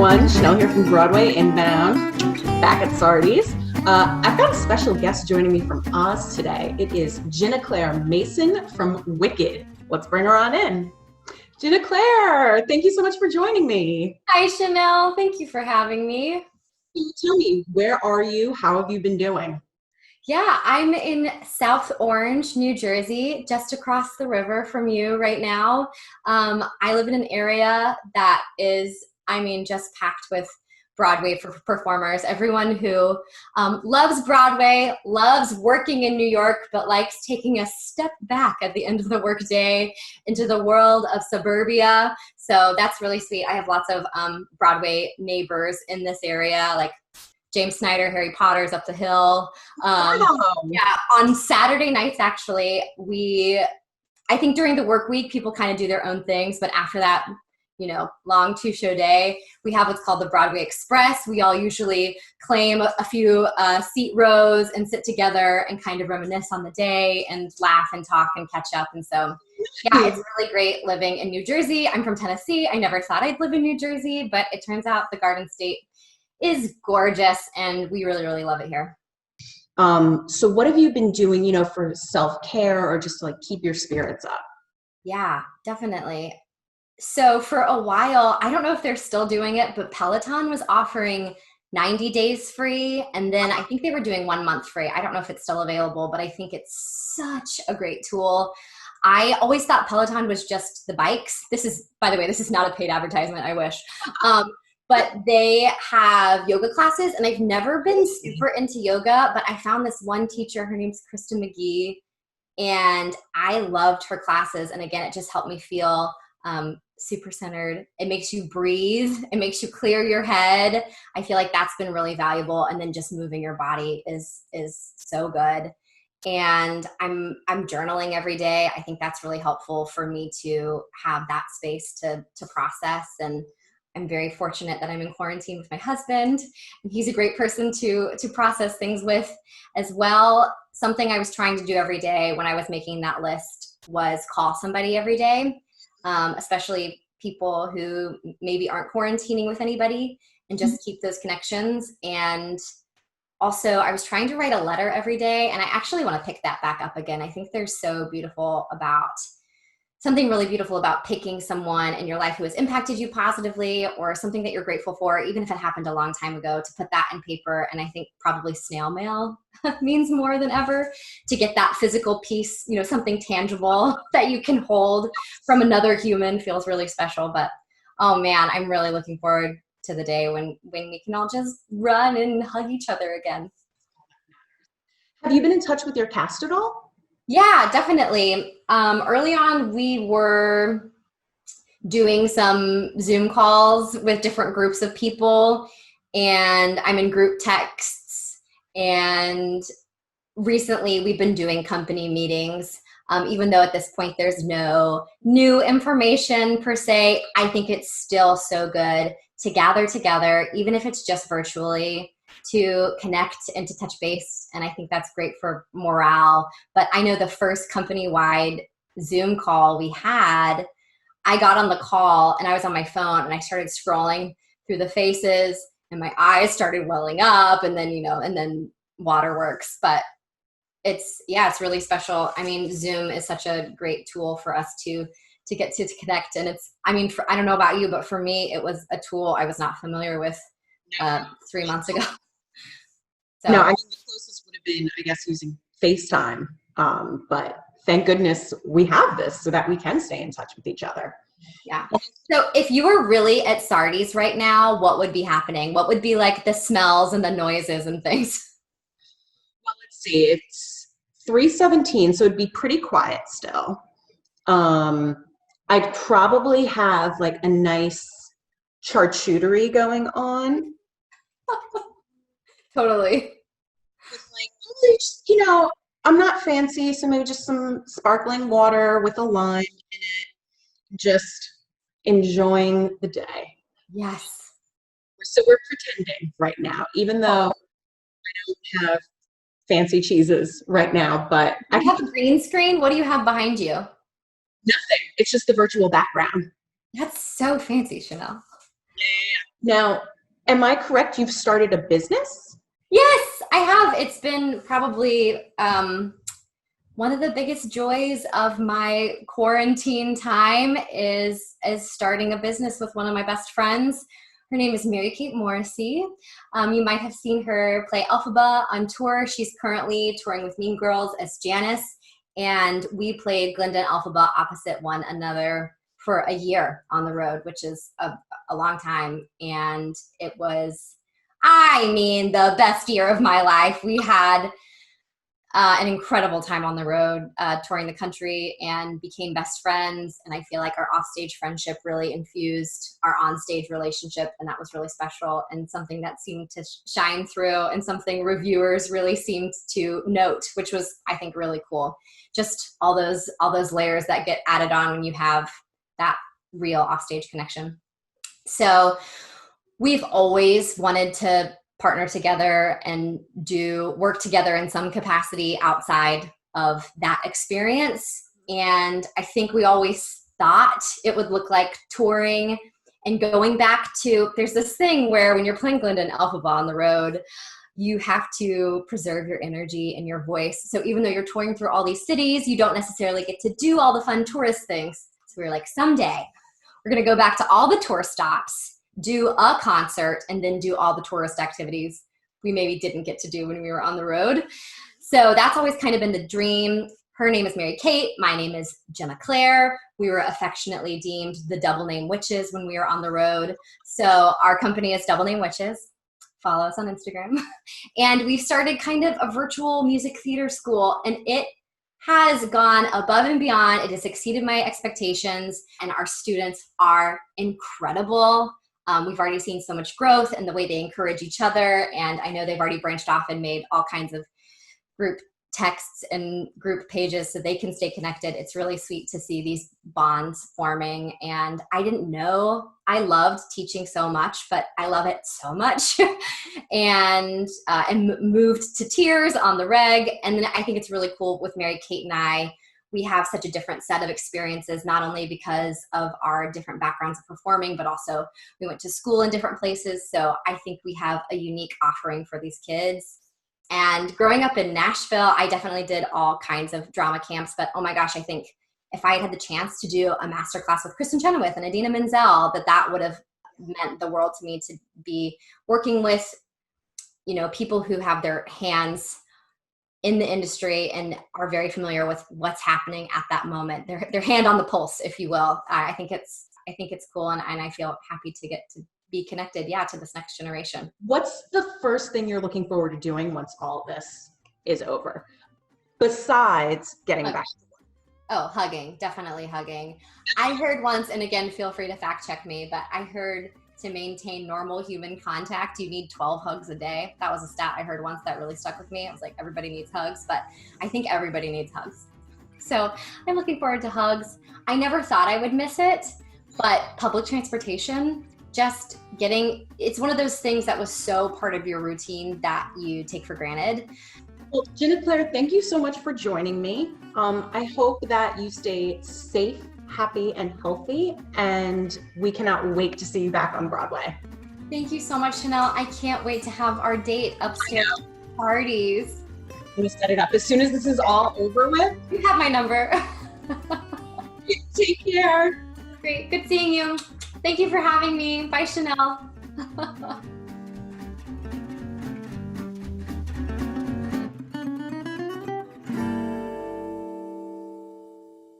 everyone. Chanel here from Broadway Inbound, back at Sardi's. I've got a special guest joining me from Oz today. It is Ginna Claire Mason from Wicked. Let's bring her on in. Ginna Claire, thank you so much for joining me. Hi, Chanel. Thank you for having me. Tell me, where are you? How have you been doing? Yeah, I'm in South Orange, New Jersey, just across the river from you right now. I live in an area that is, just packed with Broadway performers. Everyone who loves Broadway, loves working in New York, but likes taking a step back at the end of the workday into the world of suburbia. So that's really sweet. I have lots of Broadway neighbors in this area, like James Snyder, Harry Potter's up the hill. Yeah, on Saturday nights, actually, I think during the work week, people kind of do their own things, but after that, long 2-show day, we have what's called the Broadway Express. We all usually claim a few seat rows and sit together and kind of reminisce on the day and laugh and talk and catch up. And so, yeah, it's really great living in New Jersey. I'm from Tennessee. I never thought I'd live in New Jersey, but it turns out the Garden State is gorgeous and we really, really love it here. So what have you been doing, for self-care or just to keep your spirits up? Yeah, definitely. So for a while, I don't know if they're still doing it, but Peloton was offering 90 days free. And then I think they were doing 1 month free. I don't know if it's still available, but I think it's such a great tool. I always thought Peloton was just the bikes. By the way, this is not a paid advertisement. I wish. But they have yoga classes, and I've never been super into yoga, but I found this one teacher, her name's Krista McGee, and I loved her classes. And again, it just helped me feel super centered. It makes you breathe. It makes you clear your head. I feel like that's been really valuable. And then just moving your body is so good. And I'm journaling every day. I think that's really helpful for me to have that space to process. And I'm very fortunate that I'm in quarantine with my husband, and he's a great person to process things with as well. Something I was trying to do every day when I was making that list was call somebody every day, especially people who maybe aren't quarantining with anybody, and just keep those connections. And also, I was trying to write a letter every day, and I actually want to pick that back up again. I think there's something really beautiful about picking someone in your life who has impacted you positively, or something that you're grateful for, even if it happened a long time ago, to put that in paper. And I think probably snail mail means more than ever to get that physical piece, something tangible that you can hold from another human feels really special. But oh man, I'm really looking forward to the day when we can all just run and hug each other again. Have you been in touch with your cast at all? Yeah, definitely. Early on, we were doing some Zoom calls with different groups of people, and I'm in group texts. And recently, we've been doing company meetings. Even though at this point there's no new information per se, I think it's still so good to gather together, even if it's just virtually, to connect and to touch base. And I think that's great for morale. But I know the first company-wide Zoom call we had, I got on the call and I was on my phone and I started scrolling through the faces and my eyes started welling up, and then, and then waterworks. But it's really special. Zoom is such a great tool for us to get to connect. And I don't know about you, but for me, it was a tool I was not familiar with 3 months ago. So. No, the closest would have been, I guess, using FaceTime. But thank goodness we have this so that we can stay in touch with each other. Yeah. So if you were really at Sardi's right now, what would be happening? What would be like the smells and the noises and things? Well, let's see. It's 3:17, so it'd be pretty quiet still. I'd probably have a nice charcuterie going on. Totally. With I'm not fancy, so maybe just some sparkling water with a lime in it, just enjoying the day. Yes. So we're pretending right now, even though I don't have fancy cheeses right now, but I have a green screen. What do you have behind you? Nothing. It's just the virtual background. That's so fancy, Chanel. Now, am I correct? You've started a business? Yes, I have. It's been probably one of the biggest joys of my quarantine time is starting a business with one of my best friends. Her name is Mary Kate Morrissey. You might have seen her play Elphaba on tour. She's currently touring with Mean Girls as Janice, and we played Glinda and Elphaba opposite one another for a year on the road, which is a long time. And it was, the best year of my life. We had an incredible time on the road, touring the country, and became best friends. And I feel like our offstage friendship really infused our onstage relationship, and that was really special and something that seemed to shine through, and something reviewers really seemed to note, which was, I think, really cool. Just all those layers that get added on when you have that real offstage connection. So we've always wanted to partner together and do work together in some capacity outside of that experience. And I think we always thought it would look like touring and going back to, there's this thing where when you're playing Glinda and Elphaba on the road, you have to preserve your energy and your voice. So even though you're touring through all these cities, you don't necessarily get to do all the fun tourist things. So we were like, someday we're going to go back to all the tour stops, do a concert, and then do all the tourist activities we maybe didn't get to do when we were on the road. So that's always kind of been the dream. Her name is Mary Kate. My name is Ginna Claire. We were affectionately deemed the Double Name Witches when we were on the road. So our company is Double Name Witches. Follow us on Instagram. And we've started kind of a virtual music theater school, and it has gone above and beyond. It has exceeded my expectations, and our students are incredible. We've already seen so much growth in the way they encourage each other, and I know they've already branched off and made all kinds of group texts and group pages so they can stay connected. It's really sweet to see these bonds forming, and I didn't know I loved teaching so much, but I love it so much. and moved to tears on the reg. And then I think it's really cool with Mary Kate and I. We have such a different set of experiences, not only because of our different backgrounds of performing, but also we went to school in different places. So I think we have a unique offering for these kids. And growing up in Nashville, I definitely did all kinds of drama camps, but oh my gosh, I think if I had had the chance to do a masterclass with Kristen Chenoweth and Idina Menzel, that would have meant the world to me, to be working with, people who have their hands in the industry and are very familiar with what's happening at that moment. Their hand on the pulse, if you will. I think it's cool, and I feel happy to get to be connected, to this next generation. What's the first thing you're looking forward to doing once all this is over, besides getting back? Oh, hugging, definitely hugging. I heard once, and again, feel free to fact check me, but I heard to maintain normal human contact, you need 12 hugs a day. That was a stat I heard once that really stuck with me. I was like, everybody needs hugs, but I think everybody needs hugs. So I'm looking forward to hugs. I never thought I would miss it, but public transportation, just getting, it's one of those things that was so part of your routine that you take for granted. Well, Ginna Claire, thank you so much for joining me. I hope that you stay safe, happy, and healthy, and we cannot wait to see you back on Broadway. Thank you so much, Chanel. I can't wait to have our date upstairs parties. I'm gonna set it up as soon as this is all over with. You have my number. Take care. Great, good seeing you. Thank you for having me. Bye, Chanel.